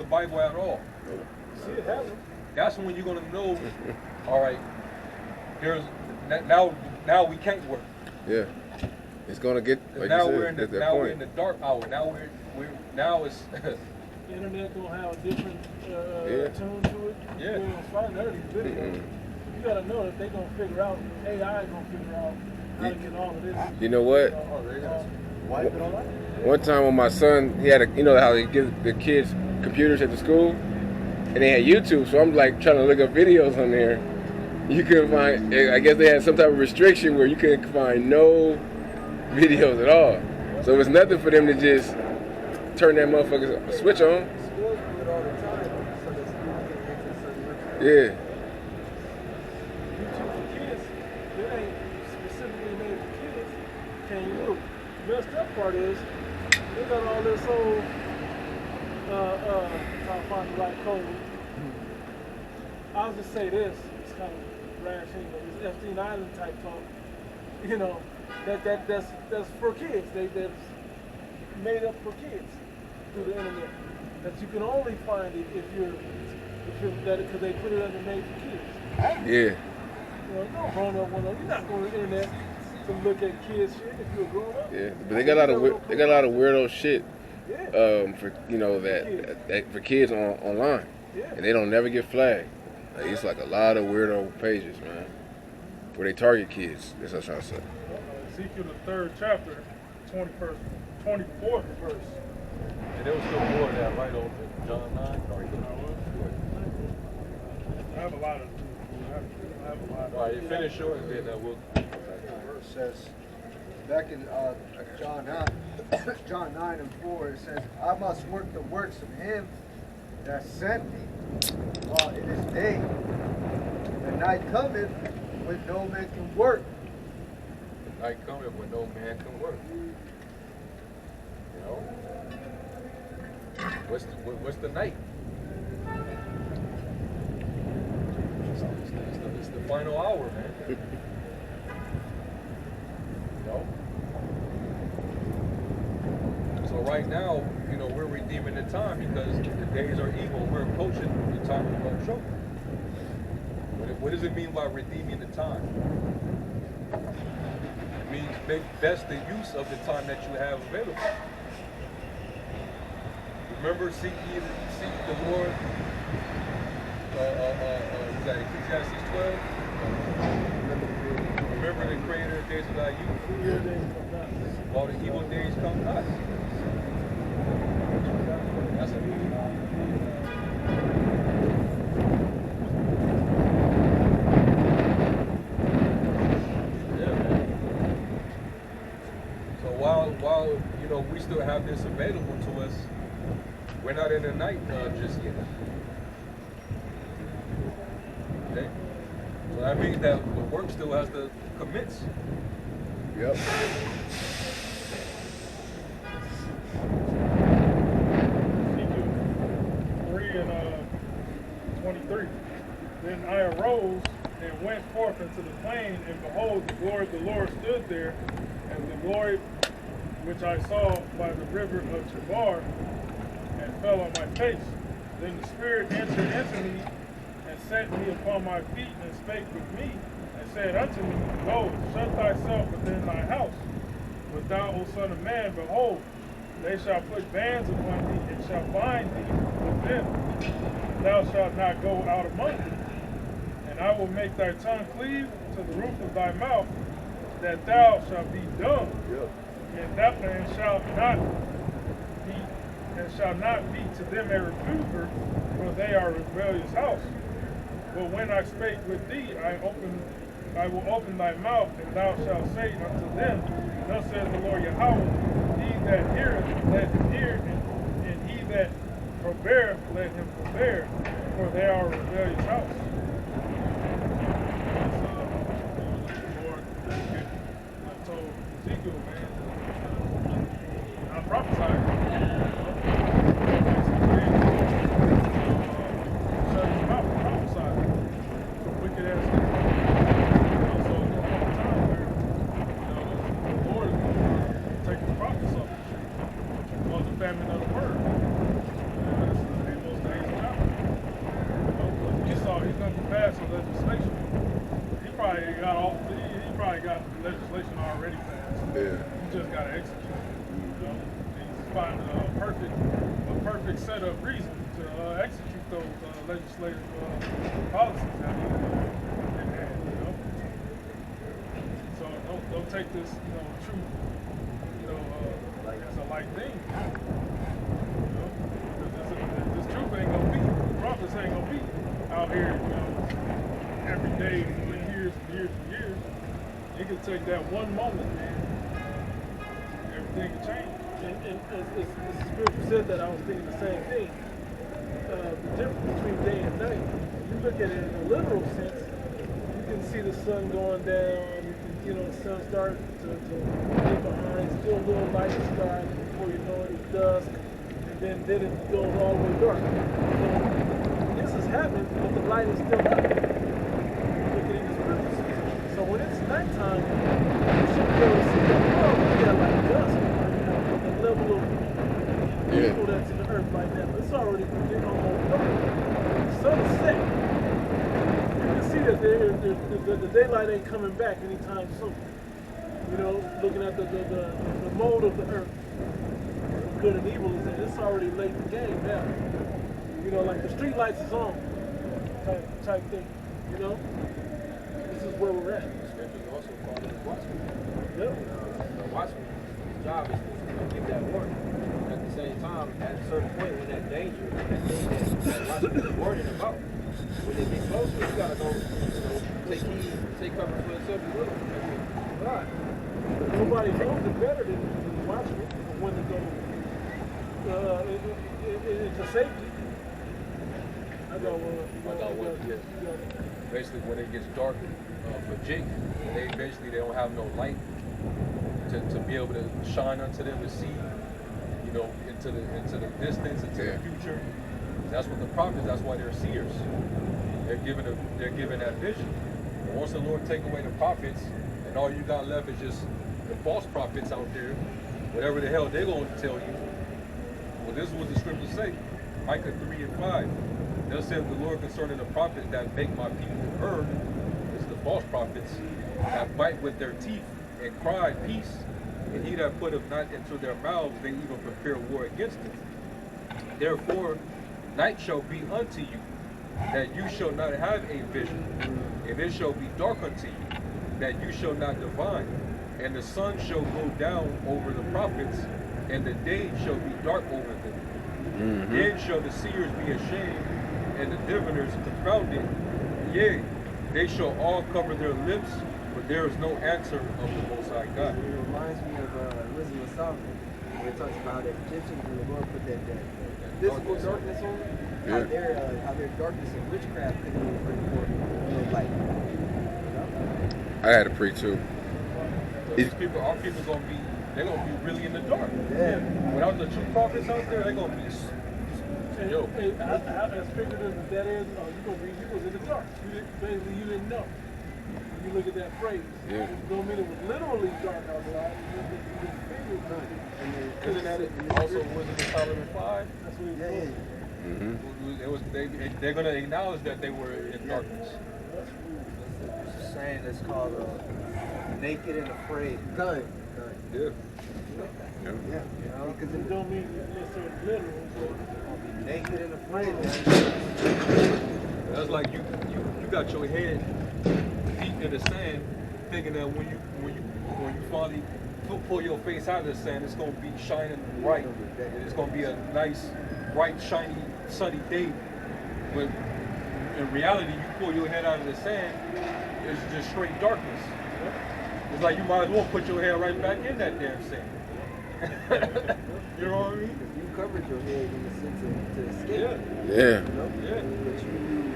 Bible at all. See, it happens. That's when you're gonna know. All right, now we can't work. Yeah, it's gonna get. Like now you said, we're in the we're in the dark hour. Now it's. The internet gonna have a different tune to it. Yeah. You're gonna find every video. You gotta know that they're gonna figure out. AI is gonna figure out how to get all of this. You know what? Wipe it all out. One time when my son, he had you know how they give the kids computers at the school, and they had YouTube. So I'm like trying to look up videos on there. You couldn't find. I guess they had some type of restriction where you couldn't find no videos at all. So it was nothing for them to just turn that motherfucker switch on. Yeah. YouTube for kids, it ain't specifically made for kids. Can you look? The messed up part is they got all this whole trying to find the right code. I'll just say this, it's kind of rash anyway, it's Epstein Island type talk. You know, that's for kids. That's made up for kids through the internet. That you can only find it if you're that because they put it under made for kids. Yeah. You know, no grown up one. You're not going to the internet to look at kids shit if you're a grown up. Yeah, but they got a lot of weirdo shit. Yeah. For you know that for kids online. Yeah. And they don't never get flagged. Like, it's like a lot of weirdo pages, man, where they target kids. That's what I'm trying to say. Ezekiel the 3rd chapter, 24th verse. And there was still more of that right over John 9. I have a lot of. All right, you finish yours, then we'll. The verse says, back in John 9:4, it says, I must work the works of him that sent me while it is day. The night cometh when no man can work. The night cometh when no man can work. You know? What's the night? It's the final hour, man. You know? So right now, you know, we're redeeming the time because the days are evil. We're approaching the time of our trouble. What does it mean by redeeming the time? It means make best the use of the time that you have available. Remember, seek the Lord. Was that Ecclesiastes 12? Remember the Creator of the days of thy youth. While the evil days come not. That's it. Yeah, man. So while you know we still have this available to us, we're not in the night just yet. Okay? So that means that the work still has to commence. Yep. Ezekiel 3:23. Then I arose and went forth into the plain, and behold, the glory of the Lord stood there, and the glory which I saw by the river of Chebar, and fell on my face. Then the Spirit entered into me, and set me upon my feet, and spake with me, and said unto me, Go, shut thyself within thy house. But thou, O son of man, behold, they shall put bands upon thee, and shall bind thee with them. Thou shalt not go out among them. And I will make thy tongue cleave to the roof of thy mouth, that thou shalt be dumb, and shall not be to them a reprover, for they are a rebellious house. But when I spake with thee, I will open thy mouth, and thou shalt say unto them, Thus says the Lord Yahweh, he that heareth, let him hear, and he that forbeareth, let him forbear, for they are a rebellious house. Lord, I told Ezekiel, man, I prophesied. Famine of the word. That's the most pass some legislation. He probably got legislation already passed. Yeah. You just gotta execute it. You know? He's finding a perfect set of reasons to execute those legislative policies that he had. You know? So don't take this, truth, as a light thing. You know? Because this truth ain't gonna be. The prophets ain't gonna be out here, every day for years and years and years. It could take that one moment, man. Everything can change. And as the scripture said that, I was thinking the same thing. The difference between day and night. You look at it in a literal sense. You can see the sun going down. You can, the sun starting to get behind. Still a little light in the sky. And before you know it, it's dusk. And then it goes all the way dark. So this is happening, but the light is still up. Look at these scriptures. So when it's nighttime, you should be able to see that, we got like dusk right now, the level of evil that's in the earth right now. It's already getting almost dark. The sun is set. You can see that the daylight ain't coming back anytime soon. Looking at the mode of the earth, good and evil is that it's already late in the game now. Like the street lights is on type thing. This is where we're at. The scriptures also call us watchmen. Yep. The watchman's job is to give that warning. At the same time, at a certain point, when that danger, that thing that watchman is warning about, when they get closer, you gotta go, take heed, take cover for yourself a little. Right. Nobody knows it better than the watchman when to go into safety. I got one. Yes. Basically, when it gets dark for Jake, they don't have no light to be able to shine unto them to see, into the distance, into the future. That's what the prophets. That's why they're seers. They're given that vision. And once the Lord take away the prophets, and all you got left is just the false prophets out there, whatever the hell they're going to tell you. Well, this is what the scriptures say. Micah 3:5. Thus saith the Lord concerning the prophets that make my people heard. This is the false prophets that bite with their teeth and cry peace. And he that putteth not into their mouths, they even prepare war against it. Therefore, night shall be unto you, that you shall not have a vision, and it shall be dark unto you, that you shall not divine. And the sun shall go down over the prophets, and the day shall be dark over them. Then shall the seers be ashamed, and the diviners confounded. Yea, they shall all cover their lips, but there is no answer of the Most High God. It reminds me of Wisdom of Solomon, where it talks about how the Egyptians, when the Lord put that physical darkness on them, how their darkness and witchcraft couldn't even bring forth light. I had a pre too. Our people they're gonna be really in the dark. Yeah. Without the true prophets out there, they're gonna be. As figured as that is, you was in the dark. Basically, you didn't know. You look at that phrase. Yeah. It don't mean it was literally dark outside. Isn't that it? Also, Wisdom of Solomon 5. That's what They're going to acknowledge that they were in darkness. There's a saying that's called naked and afraid. Good. Yeah. Because it don't mean necessarily literal. Naked and afraid, man. That's like you got your head deep in the sand, thinking that when you finally pull your face out of the sand, it's gonna be shining bright. It's gonna be a nice, bright, shiny, sunny day. But in reality, you pull your head out of the sand, it's just straight darkness. It's like you might as well put your head right back in that damn sand. You know what I mean? you covered your head in the sense of to escape. Yeah.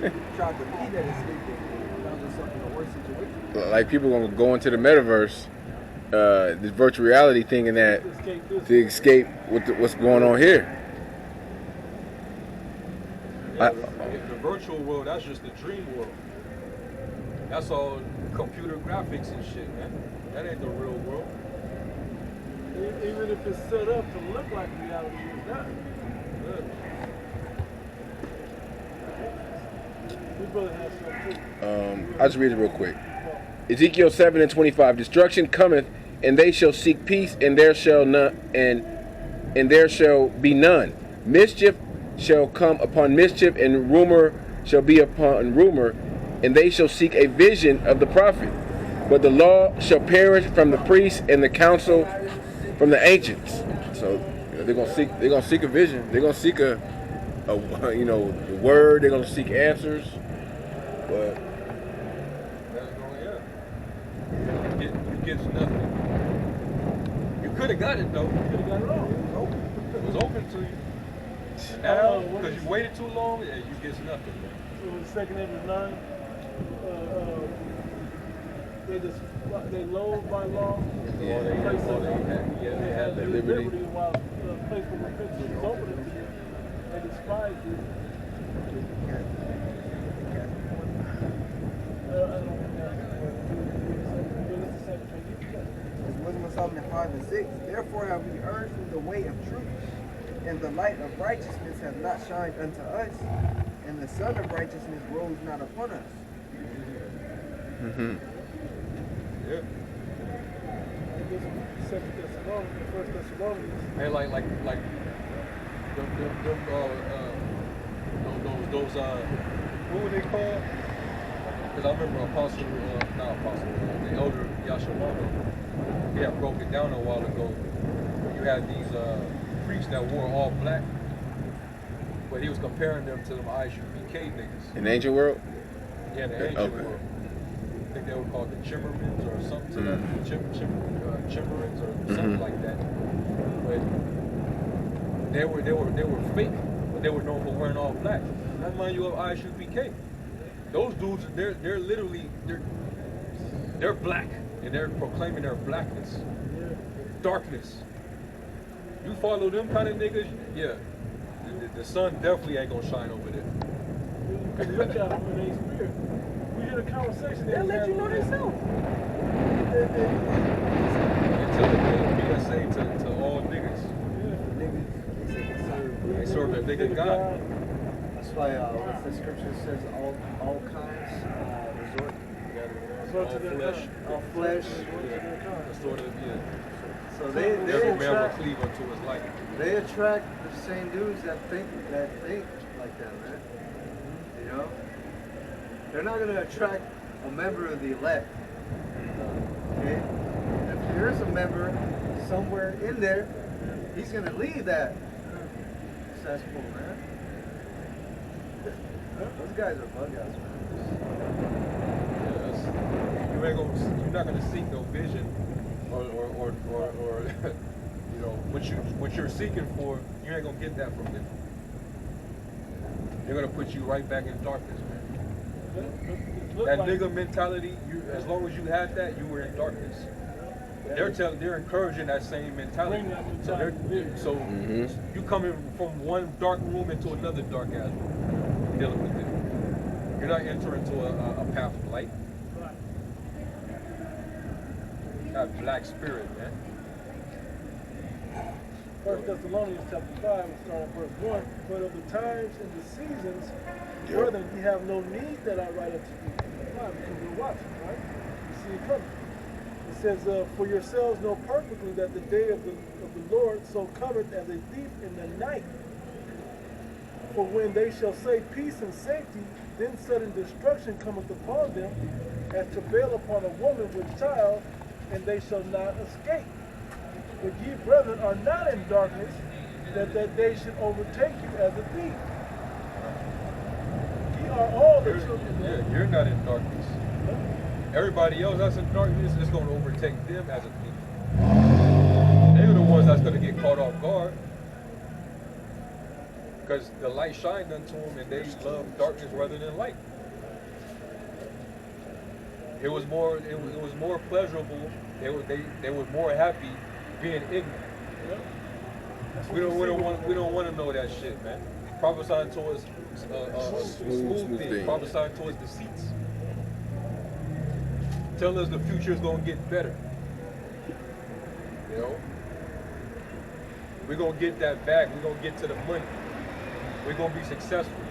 But you tried to be that escape and found yourself in a worse situation. Like people gonna go into the metaverse, this virtual reality thing, and that to escape what's going on here. Yeah, the virtual world, that's just the dream world. That's all computer graphics and shit, man. That ain't the real world. Even if it's set up to look like reality, it's not. Your brother has some too. I'll just read it real quick. Ezekiel 7:25. Destruction cometh, and they shall seek peace, and there shall none, and there shall be none. Mischief shall come upon mischief, and rumor shall be upon rumor, and they shall seek a vision of the prophet. But the law shall perish from the priests, and the counsel from the ancients. So they're gonna seek a vision. They're gonna seek a the word. They're gonna seek answers. But You get nothing. You could have got it though. You could have got it all. It was open to you. Now, because you waited too long, yeah, you get nothing. Man. So in 2 Ezra 9, they loathed by law. Yeah. They had the liberty liberty. while the place for repentance was open to you. They despised it. It's Wisdom of Solomon 5 and 6. Therefore have we erred from the way of truth, and the light of righteousness hath not shined unto us, and the sun of righteousness rose not upon us. mm-hmm. Yeah. First Thessalonians. And like those what were they called? Because I remember the elder Yashimano, he had broke it down a while ago. You had these priests that wore all black, but he was comparing them to them ISUPK niggas. In the ancient world? Yeah, in the ancient world. I think they were called the Chimmermans or something to that. Chimmermans or something like that. But they were fake, but they were known for wearing all black. That mind you of ISUPK. Those dudes, they're literally they're black and they're proclaiming their blackness, darkness. You follow them kind of niggas, yeah. The sun definitely ain't gonna shine over there. You can look at them in their spirit. We hear the conversation. They'll let you know themselves. It's a PSA to all niggas. They serve a nigga God. That's why what's the scripture says all kinds resort all flesh. Sort of, yeah. So they Every man will attract cleave unto his likeness. they attract the same dudes that think like that, man. You know? They're not gonna attract a member of the elect. Okay? If there's a member somewhere in there, he's gonna leave that cesspool, man. Those guys are bug outs, man. You're not gonna seek no vision or you know what you're seeking for. You ain't gonna get that from them. They're gonna put you right back in darkness, man. That nigga mentality. As long as you had that, you were in darkness. They're encouraging that same mentality. So you coming from one dark room into another dark ass room, dealing with it. You're not entering into a path of light. That black spirit, man. 1 Thessalonians chapter 5, we start at verse 1. But of the times and the seasons, brethren, ye have no need that I write unto you. Why? Because we're watching, right? You see it coming. It says, for yourselves know perfectly that the day of the Lord so cometh as a thief in the night. For when they shall say peace and safety, then sudden destruction cometh upon them, as travail upon a woman with child, and they shall not escape. But ye, brethren, are not in darkness, that day should overtake you as a thief. Ye are all the children. Yeah, you're not in darkness. Everybody else that's in darkness is going to overtake them as a thief. They're the ones that's going to get caught off guard. Because the light shined unto them and they love darkness rather than light. It was more pleasurable. They were more happy being ignorant. We don't want to know that shit, man. Prophesying towards smooth things. Prophesying towards deceits. Tell us the future is gonna get better. You know, we're gonna get that back. We're gonna get to the money. We're gonna be successful.